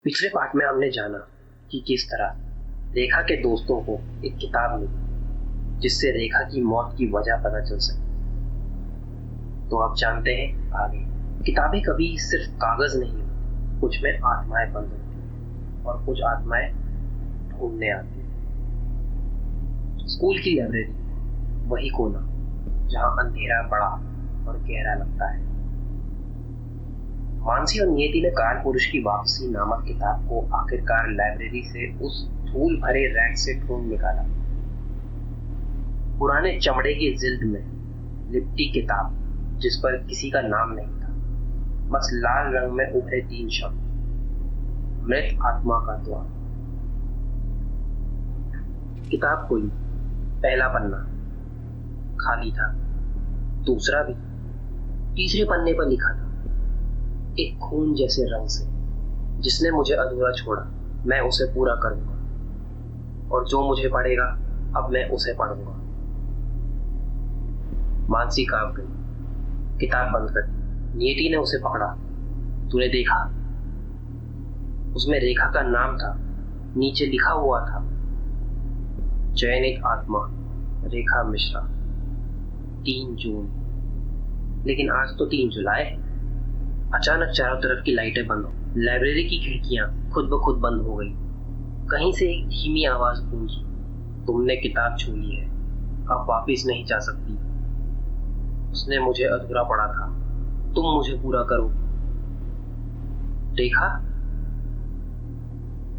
पिछले पार्ट में हमने जाना कि किस तरह रेखा के दोस्तों को एक किताब मिली जिससे रेखा की मौत की वजह पता चल सके। तो अब जानते हैं आगे। किताबें कभी सिर्फ कागज नहीं होती, कुछ में आत्माएं बंद होती हैं और कुछ आत्माएं ढूंढने आती हैं। स्कूल की लाइब्रेरी, वही कोना जहां अंधेरा बड़ा और गहरा लगता है। मानसी और नियति ने काल पुरुष की वापसी नामक किताब को आखिरकार लाइब्रेरी से उस धूल भरे रैक से ढूंढ निकाला। पुराने चमड़े की जिल्द में लिपटी किताब जिस पर किसी का नाम नहीं था, बस लाल रंग में उभरे 3 शब्द, मृत आत्मा का द्वार। किताब खोली, पहला पन्ना खाली था, दूसरा भी। तीसरे पन्ने पर लिखा था, एक खून जैसे रंग से जिसने मुझे अधूरा छोड़ा, मैं उसे पूरा करूंगा, और जो मुझे पढ़ेगा अब मैं उसे पढ़ूंगा। मानसी कांप गई, किताब बंद कर दी। नियति ने उसे पकड़ा। तूने देखा? उसमें रेखा का नाम था, नीचे लिखा हुआ था, चयनित आत्मा रेखा मिश्रा, 3 जून। लेकिन आज तो 3 जुलाई। अचानक चारों तरफ की लाइटें बंद हो, लाइब्रेरी की खिड़कियां खुद ब खुद बंद हो गई। कहीं से एक धीमी आवाज गूंजी, तुमने किताब छू ली है, अब वापिस नहीं जा सकती। उसने मुझे अधूरा पढ़ा था, तुम मुझे पूरा करो। देखा?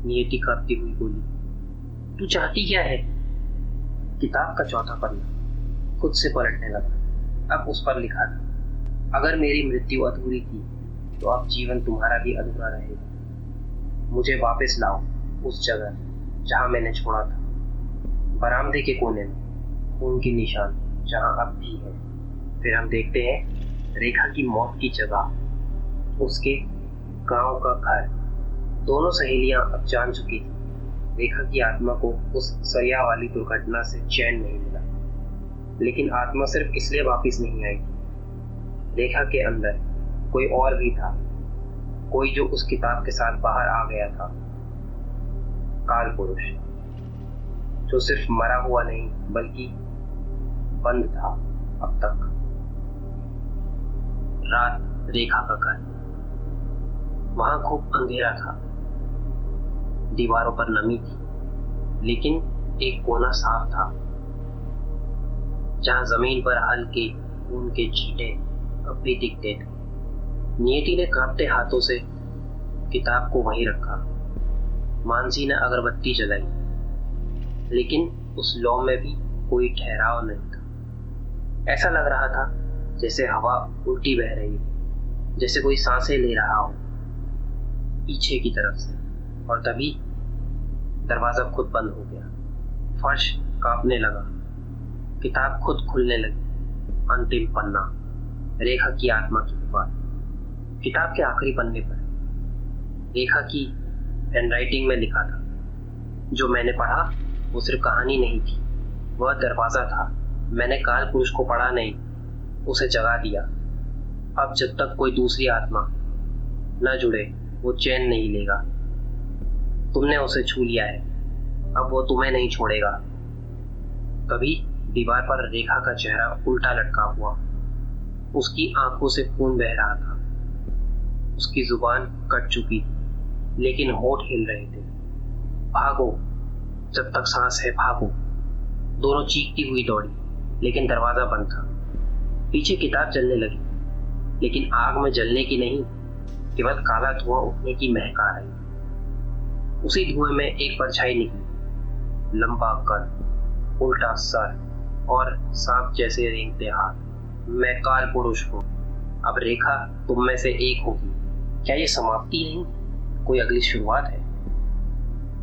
नियति कांपती हुई बोली, तू चाहती क्या है? किताब का चौथा पन्ना खुद से पलटने लगा। अब उस पर लिखा था, अगर मेरी मृत्यु अधूरी थी तो अब जीवन तुम्हारा भी अधूरा रहेगा। मुझे वापस लाओ उस जगह जहां मैंने छोड़ा था, बरामदे के कोने में खून के निशान जहां अब भी है। फिर हम देखते हैं रेखा की मौत की जगह, उसके गांव का घर। दोनों सहेलियां अब जान चुकी थी रेखा की आत्मा को उस सरिया वाली दुर्घटना से चैन नहीं मिला, लेकिन आत्मा सिर्फ इसलिए वापस नहीं आई थी। रेखा के अंदर कोई और भी था, कोई जो उस किताब के साथ बाहर आ गया था। काल पुरुष जो सिर्फ मरा हुआ नहीं बल्कि बंद था अब तक। रात, रेखा का घर। वहां खूब अंधेरा था, दीवारों पर नमी थी, लेकिन एक कोना साफ था जहां जमीन पर हल्के खून के छींटे अब भी दिखते थे। नियति ने कांपते हाथों से किताब को वहीं रखा। मानसी ने अगरबत्ती जलाई, लेकिन उस लौ में भी कोई ठहराव नहीं था। ऐसा लग रहा था जैसे हवा उल्टी बह रही हो, जैसे कोई सांसें ले रहा हो पीछे की तरफ से। और तभी दरवाजा खुद बंद हो गया, फर्श कांपने लगा, किताब खुद खुलने लगी। अंतिम पन्ना, रेखा की आत्मा की बात। किताब के आखिरी पन्ने पर रेखा की हैंडराइटिंग में लिखा था, जो मैंने पढ़ा वो सिर्फ कहानी नहीं थी, वह दरवाजा था। मैंने काल पुरुष को पढ़ा नहीं, उसे जगा दिया। अब जब तक कोई दूसरी आत्मा न जुड़े वो चैन नहीं लेगा। तुमने उसे छू लिया है, अब वो तुम्हें नहीं छोड़ेगा। तभी दीवार पर रेखा का चेहरा उल्टा लटका हुआ, उसकी आंखों से खून बह रहा था, उसकी जुबान कट चुकी थी, लेकिन होठ हिल रहे थे। भागो, जब तक सांस है भागो। दोनों चीखती हुई दौड़ी, लेकिन दरवाजा बंद था। पीछे किताब जलने लगी, लेकिन आग में जलने की नहीं, केवल काला धुआं उठने की महक आ रही। उसी धुएं में एक परछाई निकली, लंबा कद, उल्टा सर और सांप जैसे रेंगते हाथ। मैं काल पुरुष हूँ, अब रेखा तुम में से एक होगी। क्या ये समाप्ति नहीं, कोई अगली शुरुआत है?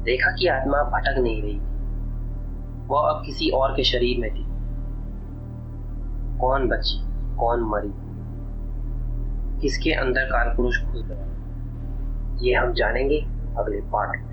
रेखा की आत्मा भटक नहीं रही थी, वह अब किसी और के शरीर में थी। कौन बची, कौन मरी, किसके अंदर काल पुरुष घुस गया, ये हम जानेंगे अगले पार्ट में।